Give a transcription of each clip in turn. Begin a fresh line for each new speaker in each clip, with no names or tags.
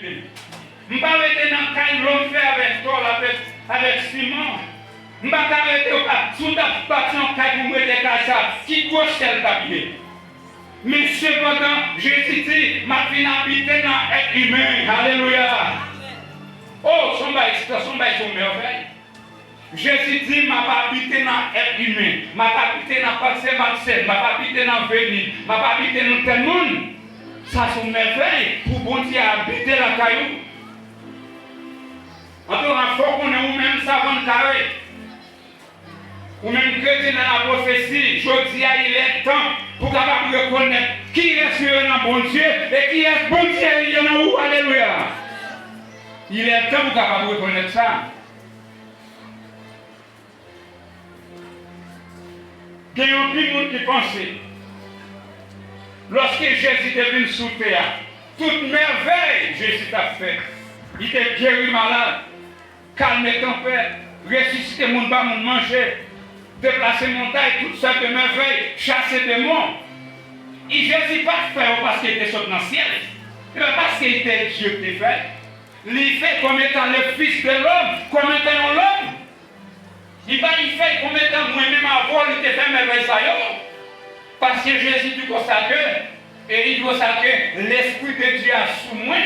responsabilité. Je ne vais pas arrêter dans le cas l'homme fait avec toi, avec Simon. Je ne vais pas arrêter sous ta bâton pour me mettre ça. Qui doit se papier? Mais cependant, Jésus dit, ma vie habité dans l'être humain. Alléluia. Oh, son bail son merveille. Jésus dit, ma pas habité dans l'être humain. Ma pas habité dans pensée Marcel. Ma pas habité dans venir. Ma pas habité dans tel monde. Ça, c'est une merveille pour bon Dieu habiter la caillou. En tout cas, il faut qu'on ait nous-mêmes savants carré. Ou même chrétien dans la prophétie, je dis, il est temps pour capable reconnaître qui est dans bon Dieu et qui est bon Dieu, il y en a où, alléluia. Il est temps pour capable reconnaître ça. Il y a un petit monde qui pensait, lorsque Jésus est venu sous terre, toute merveille Jésus a fait. Il était guéri malade, calmé tempête, ressuscité mon bas, mon manger, déplacer montagne, toutes sortes de merveilles, chasser démons. Et Jésus pas fait parce qu'il était sorti dans le ciel, mais parce qu'il était Dieu qui fait. Il fait comme étant le Fils de l'homme, comme étant l'homme. Il va y faire comme étant moi-même avant, il était fait merveille ça. Parce que Jésus dit comme ça que, et il dit comme ça que l'Esprit de Dieu a sous moi.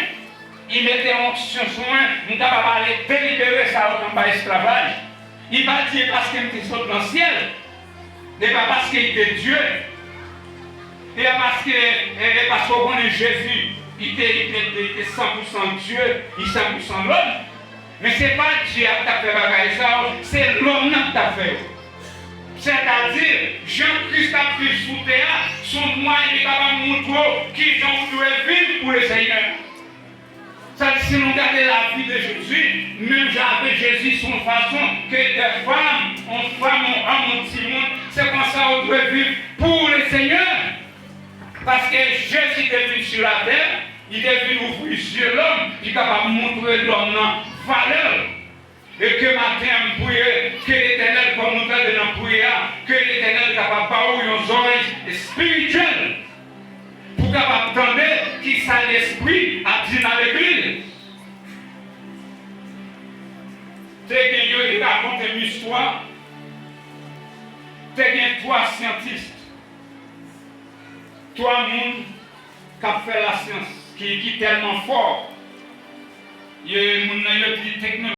Il mettait en onction sur moi, nous ne pouvons pas aller délibérer ça au combat esclavage. Il va dire parce qu'il était sorti dans le ciel, et pas parce qu'il était Dieu, et parce qu'au bon de Jésus, il était 100% Dieu, il était 100% l'homme. Mais ce n'est pas Dieu qui a fait ça, c'est l'homme qui a fait. C'est-à-dire, Jean-Christ a pris sous terre, son moyen est capable de montrer qui doit vivre pour le Seigneur. Si nous regardons la vie de Jésus, même j'avais Jésus son façon que des femmes, on femme, on homme, on petit monde, c'est comme ça qu'on doit vivre pour le Seigneur. Parce que Jésus est venu sur la terre, il est venu ouvrir sur l'homme, il est capable de montrer l'homme dans valeur. Et que matin, je prie que l'Éternel, comme nous avons dans la prière, que l'Éternel est capable de parler aux oreilles spirituelles. Pour capable d'entendre qui ça l'esprit a dit dans l'église. C'est qu'il y a raconté une histoire. C'est qu'il y a 3 scientistes. 3 personnes qui ont fait la science, qui est tellement fort. Il y a des technologies.